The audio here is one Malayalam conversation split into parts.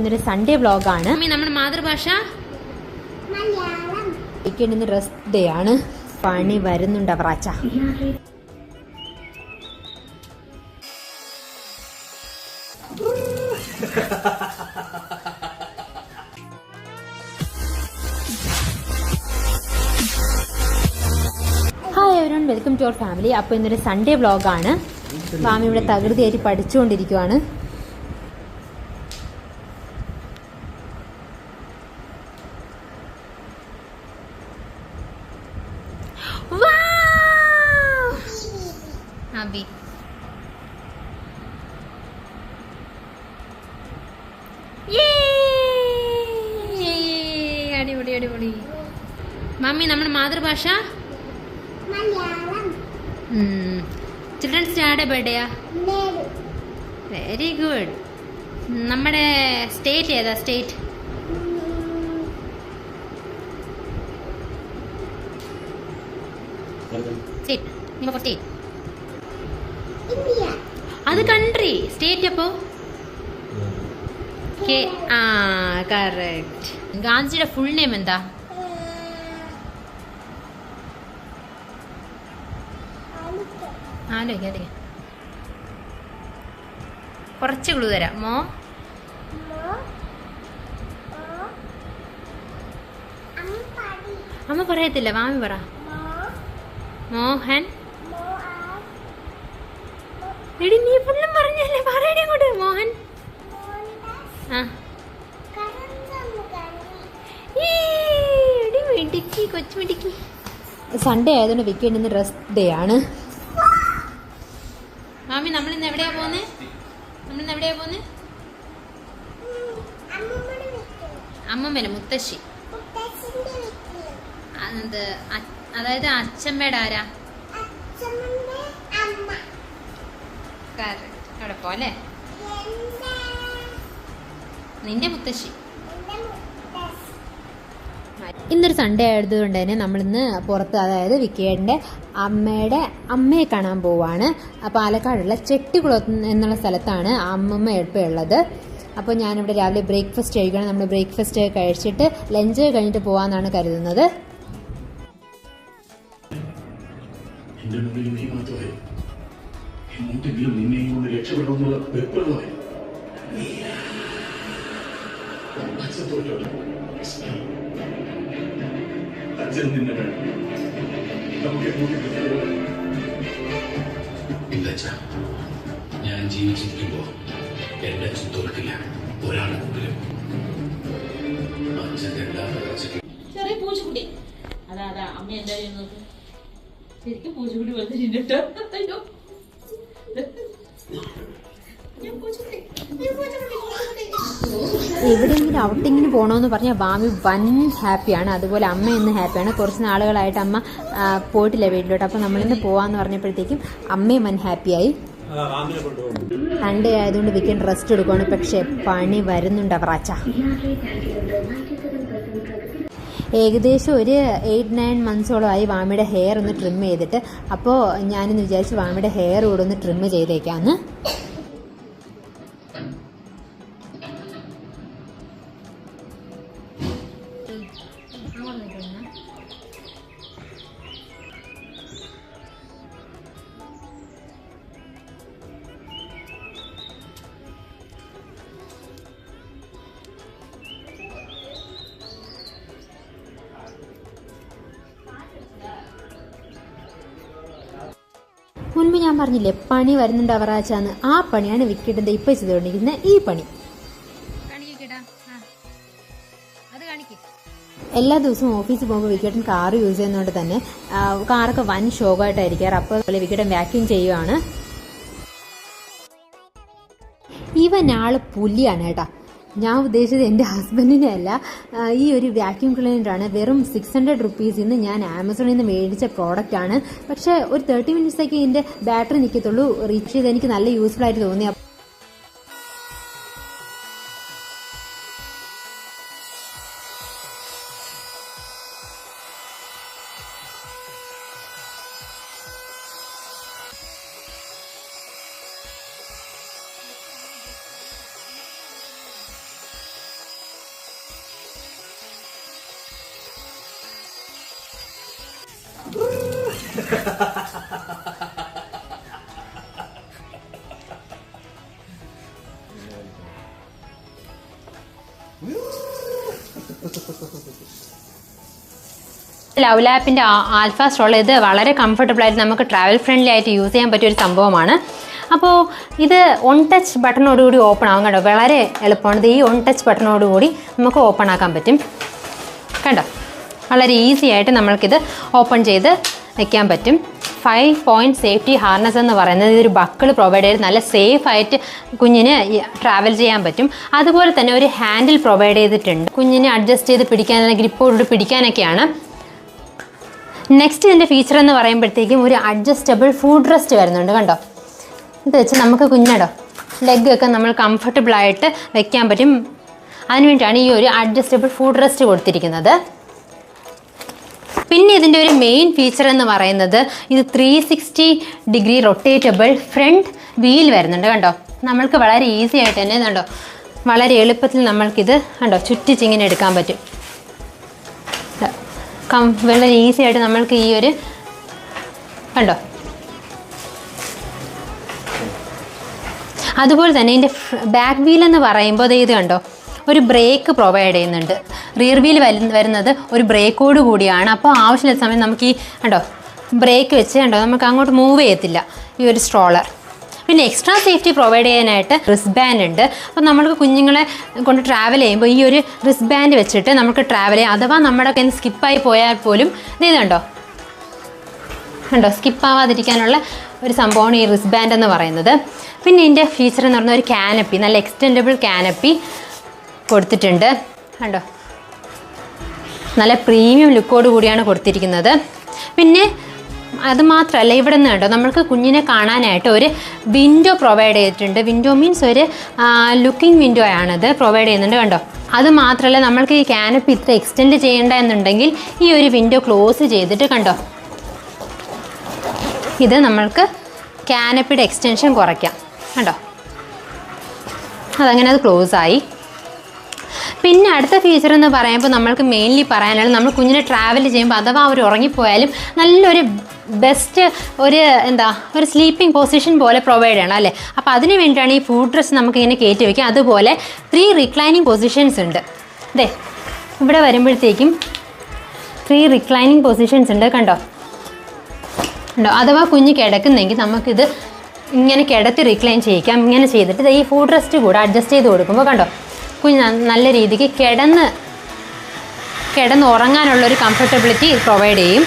ഇന്നൊരു സൺഡേ വ്ളോഗാണ്. നമ്മുടെ മാതൃഭാഷ വീക്കെൻഡ് ഇന്ന് റെസ്റ്റ് ഡേ ആണ്. പണി വരുന്നുണ്ട് Avaracha. Hi everyone, welcome to our family. അപ്പോൾ ഇന്നൊരു സൺഡേ വ്ളോഗാണ്. മാമി ഇവിടെ തകൃതിയായിട്ട് പഠിച്ചുകൊണ്ടിരിക്കുവാണ്. അടിപൊളി അടിപൊളി. മമ്മി നമ്മുടെ മാതൃഭാഷ ചിൽഡ്രൻസ് ഡേ ആരുടെ ബർത്ത്ഡേയാ? Very good. നമ്മുടെ സ്റ്റേറ്റ് ഏതാ? സ്റ്റേറ്റ് അത് കൺട്രി. സ്റ്റേറ്റ് അപ്പോ കറക്റ്റ്. ഗാന്ധിജിയുടെ ഫുൾ നെയിം എന്താ? ആലോചിക്കാം. കുറച്ച് ക്ലൂ തരാം. അമ്മ പറയത്തില്ല, മാമി പറ. മോഹൻ. എടി നീ ഫുള്ളും പറഞ്ഞല്ലേ, പറയണേ കൂടെ. മോഹൻ. മിടുക്കി, കൊച്ചു മിടുക്കി. സൺഡേ ആയതുകൊണ്ട് വീക്കെൻഡ് ഇന്ന് റെസ്റ്റ് ഡേ ആണ്. മാമി നമ്മളിന്ന് എവിടെയാ പോകുന്നത്? അമ്മമ്മേനെ മുത്തശ്ശി. അതായത് അച്ഛമ്മയുടെ ആരാ? അവിടെ പോലെ നിന്റെ മുത്തശ്ശി. ഇന്നൊരു സൺഡേ ആയതുകൊണ്ട് തന്നെ നമ്മളിന്ന് പുറത്ത്, അതായത് വിക്കിയുടെ അമ്മയെ കാണാൻ പോവാണ്. പാലക്കാടുള്ള ചെട്ടിക്കുളം എന്നുള്ള സ്ഥലത്താണ് അമ്മമ്മ എളുപ്പമുള്ളത്. അപ്പോൾ ഞാനിവിടെ രാവിലെ ബ്രേക്ക്ഫാസ്റ്റ് കഴിക്കണം. നമ്മൾ ബ്രേക്ക്ഫാസ്റ്റ് കഴിച്ചിട്ട് ലഞ്ച് കഴിഞ്ഞിട്ട് പോകാമെന്നാണ് കരുതുന്നത്. ഞാൻ ജീവിച്ചിരിക്കുമ്പോ എന്റെ അച്ഛൻ തോൽക്കില്ല ഒരാളെ മുമ്പിലും. ചെറിയ പൂച്ചക്കുട്ടി. അതാ അമ്മ എന്താ ചെയ്യുന്നത്? ശരിക്കും പൂച്ചക്കുട്ടി പോലത്തെ ചിന്നിട്ടോ. അയ്യോ എവിടെയെങ്കിലും ഔട്ടിങ്ങിന് പോകണമെന്ന് പറഞ്ഞാൽ മാമി വൻ ഹാപ്പിയാണ്. അതുപോലെ അമ്മ ഇന്ന് ഹാപ്പിയാണ്. കുറച്ച് നാളുകളായിട്ട് അമ്മ പോയിട്ടില്ല വീട്ടിലോട്ട്. അപ്പോൾ നമ്മളിന്ന് പോവാന്ന് പറഞ്ഞപ്പോഴത്തേക്കും അമ്മയും വൻ ഹാപ്പിയായി. സൺഡേ ആയതുകൊണ്ട് വീക്കെൻഡ് റെസ്റ്റ് എടുക്കുവാണ്. പക്ഷെ പണി വരുന്നുണ്ട് അവറാച്ച. ഏകദേശം ഒരു 8-9 മന്ത്സോളമായി വാമിയുടെ ഹെയർ ഒന്ന് ട്രിം ചെയ്തിട്ട്. അപ്പോൾ ഞാനിന്ന് വിചാരിച്ചു വാമിയുടെ ഹെയർ കൂടെ ഒന്ന് ട്രിം ചെയ്തേക്കാന്ന്. മുൻപ് ഞാൻ പറഞ്ഞില്ലേ പണി വരുന്നുണ്ട് അവറാച്ചാന്ന്. ആ പണിയാണ് വിക്കിയുടെ ഇപ്പൊ ചെയ്തുകൊണ്ടിരിക്കുന്ന ഈ പണി. എല്ലാ ദിവസവും ഓഫീസിൽ പോകുമ്പോൾ വിക്കറ്റൻ കാർ യൂസ് ചെയ്യുന്നതുകൊണ്ട് തന്നെ കാറൊക്കെ വൻ ഷോക്കായിട്ടായിരിക്കാറ്. അപ്പോൾ വിക്കറ്റൻ വാക്യൂം ചെയ്യുവാണ്. ഇവൻ ആള് പുലിയാണ് കേട്ടാ. ഞാൻ ഉദ്ദേശിച്ചത് എൻ്റെ ഹസ്ബൻഡിനെ അല്ല. ഈ ഒരു വാക്യൂം ക്ലീനറാണ്. വെറും 600 റുപ്പീസിന്ന് ഞാൻ ആമസോണിൽ നിന്ന് മേടിച്ച പ്രോഡക്റ്റ് ആണ്. പക്ഷേ ഒരു 30 മിനിറ്റ്സൊക്കെ ഇതിൻ്റെ ബാറ്ററി നിൽക്കത്തുള്ളൂ. റീച്ച് ചെയ്ത് എനിക്ക് നല്ല യൂസ്ഫുൾ ആയിട്ട് തോന്നി. ലവ് ലാപ്പിൻ്റെ ആൽഫ സ്ട്രോളർ ഇത് വളരെ കംഫർട്ടബിൾ ആയിട്ട് നമുക്ക് ട്രാവൽ ഫ്രണ്ട്ലി ആയിട്ട് യൂസ് ചെയ്യാൻ പറ്റിയ ഒരു സംഭവമാണ്. അപ്പോൾ ഇത് ഓൺ ടച്ച് ബട്ടണോടുകൂടി ഓപ്പൺ ആകും കണ്ടോ, വളരെ എളുപ്പമാണ്. ഈ ഓൺ ടച്ച് ബട്ടണോടുകൂടി നമുക്ക് ഓപ്പൺ ആക്കാൻ പറ്റും കണ്ടോ, വളരെ ഈസി ആയിട്ട് നമ്മൾക്കിത് ഓപ്പൺ ചെയ്ത് വെക്കാൻ പറ്റും. 5 പോയിൻറ്റ് സേഫ്റ്റി ഹാർനസ് എന്ന് പറയുന്നത് ഇതൊരു ബക്കിൾ പ്രൊവൈഡ് ചെയ്ത് നല്ല സേഫ് ആയിട്ട് കുഞ്ഞിന് ട്രാവൽ ചെയ്യാൻ പറ്റും. അതുപോലെ തന്നെ ഒരു ഹാൻഡിൽ പ്രൊവൈഡ് ചെയ്തിട്ടുണ്ട്, കുഞ്ഞിനെ അഡ്ജസ്റ്റ് ചെയ്ത് പിടിക്കാൻ ഗ്രിപ്പോട് പിടിക്കാനൊക്കെയാണ്. നെക്സ്റ്റ് ഇതിൻ്റെ ഫീച്ചർ എന്ന് പറയുമ്പോഴത്തേക്കും ഒരു അഡ്ജസ്റ്റബിൾ ഫുഡ് റെസ്റ്റ് വരുന്നുണ്ട് കണ്ടോ. ഇത് വെച്ച് നമുക്ക് കുഞ്ഞടോ ലെഗൊക്കെ നമ്മൾ കംഫർട്ടബിളായിട്ട് വെക്കാൻ പറ്റും. അതിനുവേണ്ടിയാണ് ഈ ഒരു അഡ്ജസ്റ്റബിൾ ഫുഡ് റെസ്റ്റ് കൊടുത്തിരിക്കുന്നത്. പിന്നെ ഇതിൻ്റെ ഒരു മെയിൻ ഫീച്ചർ എന്ന് പറയുന്നത് ഇത് 360 ഡിഗ്രി റൊട്ടേറ്റബിൾ ഫ്രണ്ട് വീൽ വരുന്നുണ്ട് കണ്ടോ. നമ്മൾക്ക് വളരെ ഈസി ആയിട്ട് തന്നെ കണ്ടോ, വളരെ എളുപ്പത്തിൽ നമ്മൾക്കിത് കണ്ടോ ചുറ്റിച്ചിങ്ങനെ എടുക്കാൻ പറ്റും. വളരെ ഈസി ആയിട്ട് നമ്മൾക്ക് ഈ ഒരു കണ്ടോ. അതുപോലെ തന്നെ ഇതിൻ്റെ ബാക്ക് വീൽ എന്ന് പറയുമ്പോൾ ഇത് കണ്ടോ ഒരു ബ്രേക്ക് പ്രൊവൈഡ് ചെയ്യുന്നുണ്ട്. റിയർ വീൽ വരുന്നത് ഒരു ബ്രേക്കോട് കൂടിയാണ്. അപ്പോൾ ആവശ്യമുള്ള സമയം നമുക്ക് ഈ കണ്ടോ ബ്രേക്ക് വെച്ച് കണ്ടോ നമുക്ക് അങ്ങോട്ട് മൂവ് ചെയ്യത്തില്ല ഈ ഒരു സ്ട്രോളർ. പിന്നെ എക്സ്ട്രാ സേഫ്റ്റി പ്രൊവൈഡ് ചെയ്യാനായിട്ട് റിസ്റ്റ് ബാൻഡ് ഉണ്ട്. അപ്പോൾ നമ്മൾക്ക് കുഞ്ഞുങ്ങളെ കൊണ്ട് ട്രാവൽ ചെയ്യുമ്പോൾ ഈ ഒരു റിസ്റ്റ് ബാൻഡ് വെച്ചിട്ട് നമുക്ക് ട്രാവൽ ചെയ്യാം. അഥവാ നമ്മുടെ കയ്യിൽ സ്കിപ്പായി പോയാൽ പോലും ഇത് കണ്ടോ സ്കിപ്പാവാതിരിക്കാനുള്ള ഒരു സംഭവമാണ് ഈ റിസ്റ്റ് ബാൻഡ് എന്ന് പറയുന്നത്. പിന്നെ ഇതിൻ്റെ ഫീച്ചർ എന്ന് പറഞ്ഞാൽ ഒരു കാനപ്പി, നല്ല എക്സ്റ്റെൻഡബിൾ കാനപ്പി കൊടുത്തിട്ടുണ്ട് കണ്ടോ, നല്ല പ്രീമിയം ലുക്കോട് കൂടിയാണ് കൊടുത്തിരിക്കുന്നത്. പിന്നെ അതുമാത്രമല്ല ഇവിടെ നിന്ന് കണ്ടോ നമ്മൾക്ക് കുഞ്ഞിനെ കാണാനായിട്ട് ഒരു വിൻഡോ പ്രൊവൈഡ് ചെയ്തിട്ടുണ്ട്. വിൻഡോ മീൻസ് ഒരു ലുക്കിംഗ് വിൻഡോ ആണത് പ്രൊവൈഡ് ചെയ്യുന്നുണ്ട് കണ്ടോ. അത് മാത്രമല്ല നമ്മൾക്ക് ഈ കാനപ്പി ഇത്ര എക്സ്റ്റെൻഡ് ചെയ്യേണ്ട എന്നുണ്ടെങ്കിൽ ഈ ഒരു വിൻഡോ ക്ലോസ് ചെയ്തിട്ട് കണ്ടോ ഇത് നമ്മൾക്ക് കാനപ്പിയുടെ എക്സ്റ്റൻഷൻ കുറയ്ക്കാം കണ്ടോ, അതങ്ങനെ അത് ക്ലോസ് ആയി. പിന്നെ അടുത്ത ഫീച്ചർ എന്ന് പറയുമ്പോൾ നമ്മൾക്ക് മെയിൻലി പറയാനുള്ളത് നമ്മൾ കുഞ്ഞിനെ ട്രാവൽ ചെയ്യുമ്പോൾ അഥവാ അവർ ഉറങ്ങിപ്പോയാലും നല്ലൊരു ബെസ്റ്റ് ഒരു സ്ലീപ്പിംഗ് പൊസിഷൻ പോലെ പ്രൊവൈഡ് ചെയ്യണം അല്ലേ. അപ്പോൾ അതിന് വേണ്ടിയിട്ടാണ് ഈ ഫുഡ് റെസ്റ്റ് നമുക്കിങ്ങനെ കയറ്റി വയ്ക്കുക. അതുപോലെ 3 റിക്ലൈനിങ് പൊസിഷൻസ് ഉണ്ട്. അതെ ഇവിടെ വരുമ്പോഴത്തേക്കും 3 റിക്ലൈനിങ് പൊസിഷൻസ് ഉണ്ട് കണ്ടോ. അഥവാ കുഞ്ഞ് കിടക്കുന്നെങ്കിൽ നമുക്കിത് ഇങ്ങനെ കിടത്തി റിക്ലൈൻ ചെയ്യിക്കാം. ഇങ്ങനെ ചെയ്തിട്ട് ഈ ഫുഡ് റെസ്റ്റ് കൂടെ അഡ്ജസ്റ്റ് ചെയ്ത് കൊടുക്കുമ്പോൾ കണ്ടോ കുഞ്ഞ് നല്ല രീതിക്ക് കിടന്ന് ഉറങ്ങാനുള്ളൊരു കംഫർട്ടബിലിറ്റി പ്രൊവൈഡ് ചെയ്യും.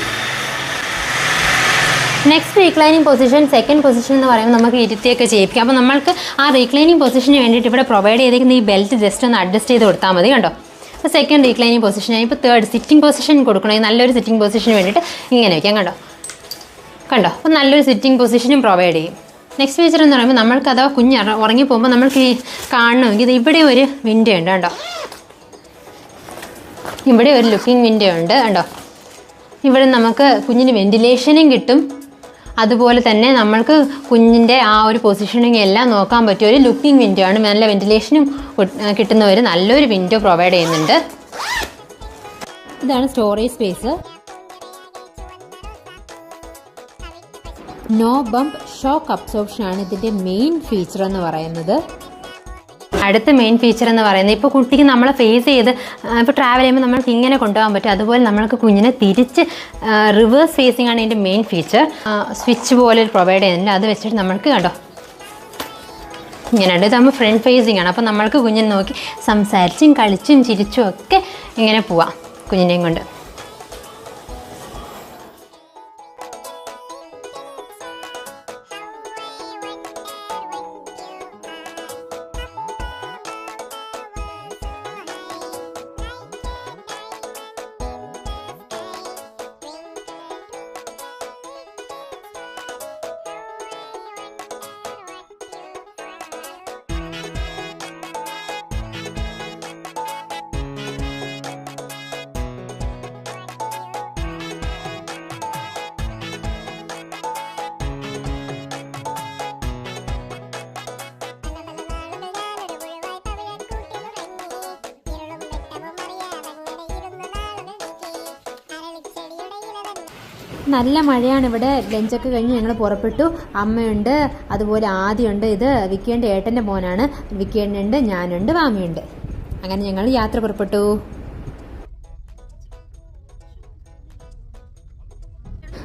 Next reclining position, second position എന്ന് പറയുമ്പോൾ നമുക്ക് ഇരുത്തിയൊക്കെ ചെയ്യിപ്പിക്കാം. അപ്പോൾ നമ്മൾക്ക് ആ റീക്ലൈനിങ് പൊസിഷന് വേണ്ടിയിട്ട് ഇവിടെ പ്രൊവൈഡ് ചെയ്തിരിക്കുന്ന ഈ ബെൽറ്റ് ജസ്റ്റ് ഒന്ന് അഡ്ജസ്റ്റ് ചെയ്ത് കൊടുത്താൽ മതി കണ്ടോ. അപ്പോൾ സെക്കൻഡ് റീക്ലൈനിങ് പൊസിഷൻ. ഇപ്പോൾ തേർഡ് സിറ്റിംഗ് പൊസിഷൻ കൊടുക്കണമെങ്കിൽ നല്ലൊരു സിറ്റിംഗ് പൊസിഷന് വേണ്ടിയിട്ട് ഇങ്ങനെ വയ്ക്കാം കണ്ടോ. അപ്പോൾ നല്ലൊരു സിറ്റിംഗ് പൊസിഷനും പ്രൊവൈഡ് ചെയ്യും. നെക്സ്റ്റ് ഫീച്ചർ എന്ന് പറയുമ്പോൾ നമ്മൾക്ക് അഥവാ കുഞ്ഞ് ഉറങ്ങിപ്പോകുമ്പോൾ നമ്മൾക്ക് ഈ കാണണമെങ്കിൽ ഇവിടെ ഒരു വിൻഡോ ഉണ്ട് കണ്ടോ. ഇവിടെ ഒരു ലുക്കിംഗ് വിൻഡോ ഉണ്ട് കണ്ടോ. ഇവിടെ നമുക്ക് കുഞ്ഞിന് വെന്റിലേഷനും കിട്ടും. അതുപോലെ തന്നെ നമ്മൾക്ക് കുഞ്ഞിൻ്റെ ആ ഒരു പൊസിഷനിങ് എല്ലാം നോക്കാൻ പറ്റിയ ഒരു ലുക്കിംഗ് വിൻഡോ ആണ്. നല്ല വെന്റിലേഷനും കിട്ടുന്ന ഒരു നല്ലൊരു വിൻഡോ പ്രൊവൈഡ് ചെയ്യുന്നുണ്ട്. ഇതാണ് storage space. No bump shock absorption ആണ് ഇതിൻ്റെ മെയിൻ ഫീച്ചർ എന്ന് പറയുന്നത്. അടുത്ത മെയിൻ ഫീച്ചർ എന്ന് പറയുന്നത് ഇപ്പോൾ കുട്ടിക്ക് നമ്മളെ ഫേസ് ചെയ്ത് ഇപ്പോൾ ട്രാവൽ ചെയ്യുമ്പോൾ നമ്മൾക്ക് ഇങ്ങനെ കൊണ്ടുപോകാൻ പറ്റും. അതുപോലെ നമ്മൾക്ക് കുഞ്ഞിനെ തിരിച്ച് റിവേഴ്സ് ഫേസിംഗ് ആണ് ഇതിൻ്റെ മെയിൻ ഫീച്ചർ. സ്വിച്ച് പോലെ പ്രൊവൈഡ് ചെയ്യുന്നുണ്ട്. അത് വെച്ചിട്ട് നമ്മൾക്ക് കണ്ടോ ഇങ്ങനെയുണ്ട്. ഇത് നമ്മൾ ഫ്രണ്ട് ഫേസിംഗ് ആണ്. അപ്പോൾ നമ്മൾക്ക് കുഞ്ഞിനെ നോക്കി സംസാരിച്ചും കളിച്ചും ചിരിച്ചും ഒക്കെ ഇങ്ങനെ പോവാം കുഞ്ഞിനെയും കൊണ്ട്. നല്ല മഴയാണ് ഇവിടെ. ലഞ്ചൊക്കെ കഴിഞ്ഞ് ഞങ്ങൾ പുറപ്പെട്ടു. അമ്മയുണ്ട്, അതുപോലെ ആദ്യമുണ്ട്. ഇത് വിക്കിയുടെ ഏട്ടൻ്റെ മോനാണ്. വിക്കിയുണ്ട്, ഞാനുണ്ട്, വാമിയുണ്ട്. അങ്ങനെ ഞങ്ങൾ യാത്ര പുറപ്പെട്ടു.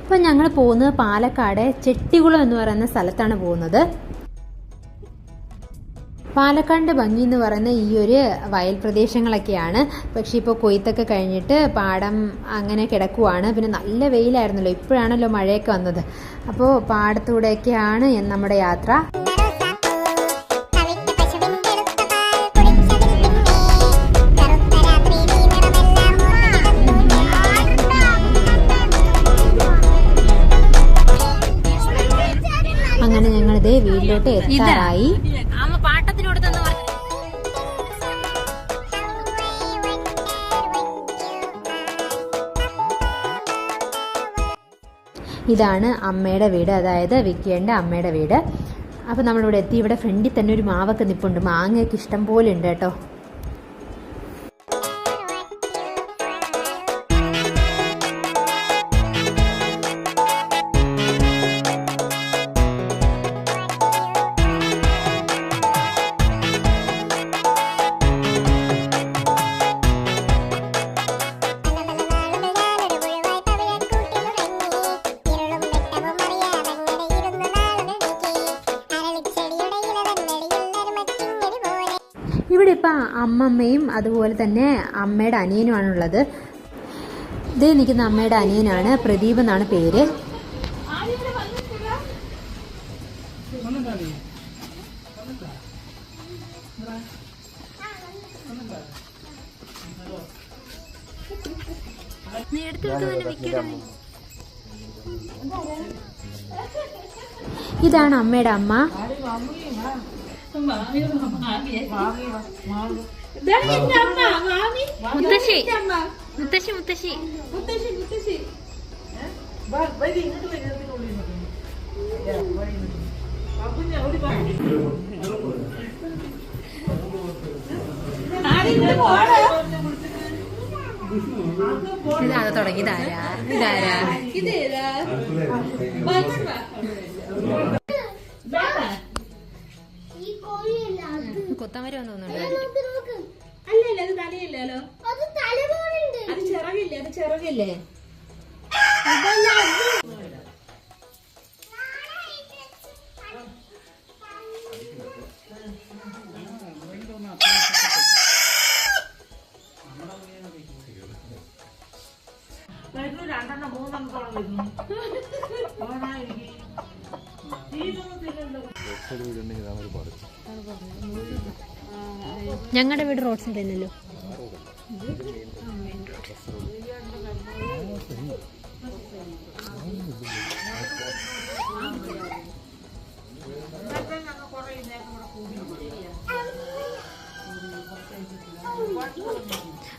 അപ്പം ഞങ്ങൾ പോകുന്നത് പാലക്കാട് ചെട്ടികുളം എന്ന് പറയുന്ന സ്ഥലത്താണ് പോകുന്നത്. പാലക്കാടിൻ്റെ ഭംഗി എന്ന് പറയുന്ന ഈ ഒരു വയൽ പ്രദേശങ്ങളൊക്കെയാണ്. പക്ഷെ ഇപ്പോൾ കൊയ്ത്തൊക്കെ കഴിഞ്ഞിട്ട് പാടം അങ്ങനെ കിടക്കുവാണ്. പിന്നെ നല്ല വെയിലായിരുന്നല്ലോ, ഇപ്പോഴാണല്ലോ മഴയൊക്കെ വന്നത്. അപ്പോൾ പാടത്തൂടെയൊക്കെയാണ് നമ്മുടെ യാത്ര. അങ്ങനെ ഞങ്ങളിത് വീട്ടിലോട്ട് എത്താറായി. ഇതാണ് അമ്മയുടെ വീട്, അതായത് വിക്കിയുടെ അമ്മയുടെ വീട്. അപ്പോൾ നമ്മളിവിടെ എത്തി. ഇവിടെ ഫ്രണ്ടിൽ തന്നെ ഒരു മാവൊക്കെ നിൽപ്പുണ്ട്. മാങ്ങയൊക്കെ ഇഷ്ടം പോലെ ഉണ്ട് കേട്ടോ. ഇവിടെ ഇപ്പം അമ്മമ്മയും അതുപോലെ തന്നെ അമ്മയുടെ അനിയനുമാണുള്ളത്. ഇത് നിൽക്കുന്ന അമ്മയുടെ അനിയനാണ്, പ്രദീപ് എന്നാണ് പേര്. ഇതാണ് അമ്മയുടെ അമ്മ. മുത്തശ്ശി മുത്തശ്ശി മുത്തശ്ശി മുത്തശ്ശി ഇതാണ് തുടങ്ങി. ഇതാരാ കൊത്തമര തോന്നുന്നുണ്ട്. അല്ലല്ലോ, അത് തലയില്ലല്ലോ, അത് ചിറകില്ലേ, അത് ചിറകില്ലേ. ഞങ്ങളുടെ വീട് റോഡ് സൈഡ് തന്നെയല്ലോ.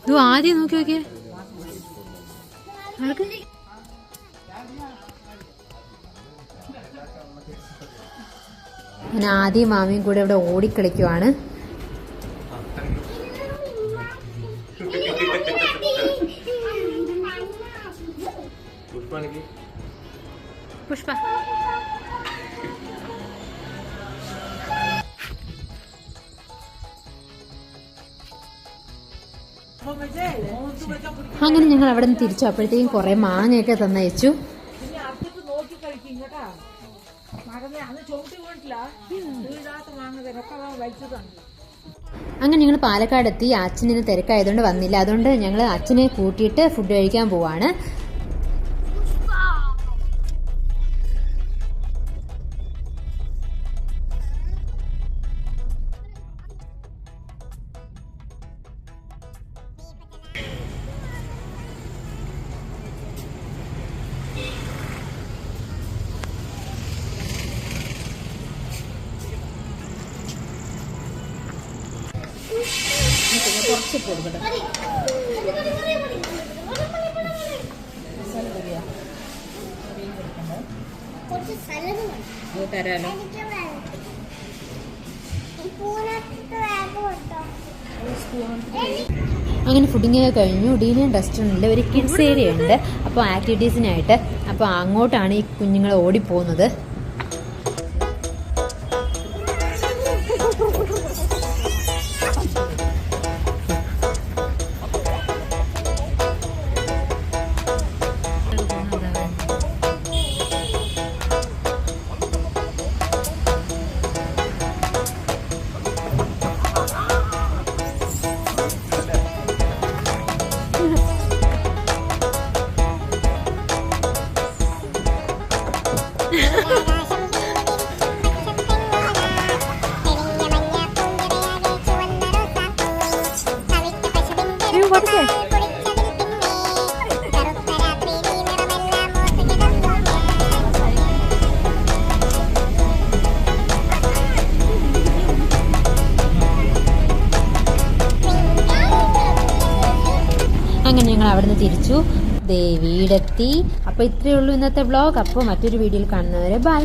ഇത് ആദ്യം നോക്കി നോക്കിയേ. ഞാൻ ആദ്യം മാമിയും കൂടെ ഇവിടെ ഓടിക്കളിക്കുവാണ്. പുഷ്പ അങ്ങനെ ഞങ്ങൾ അവിടെ നിന്ന് തിരിച്ചു. അപ്പോഴത്തേക്കും കുറെ മാങ്ങയൊക്കെ തന്നയച്ചു. അങ്ങനെ ഞങ്ങൾ പാലക്കാടെത്തി. അച്ഛനിന്ന് തിരക്കായതുകൊണ്ട് വന്നില്ല. അതുകൊണ്ട് ഞങ്ങൾ അച്ഛനെ കൂട്ടിയിട്ട് ഫുഡ് കഴിക്കാൻ പോവാണ്. കുറച്ച് കൊടുക്കട്ടെ. തരാലോ. സ്പൂൺ അങ്ങനെ ഫുഡിങ് കഴിഞ്ഞു. ഡീനിയൻ റെസ്റ്റോറൻറ്റിൽ ഒരു കിഡ്സ് ഏരിയ ഉണ്ട്. അപ്പോൾ ആക്ടിവിറ്റീസിനായിട്ട് അപ്പോൾ അങ്ങോട്ടാണ് ഈ കുഞ്ഞുങ്ങൾ ഓടിപ്പോകുന്നത്. അങ്ങനെ ഞങ്ങൾ അവിടെ നിന്ന് തിരിച്ചു വീടെത്തി. അപ്പോൾ ഇത്രയേ ഉള്ളൂ ഇന്നത്തെ വ്ളോഗ്. അപ്പോൾ മറ്റൊരു വീഡിയോയിൽ കാണുന്നവരെ ബൈ.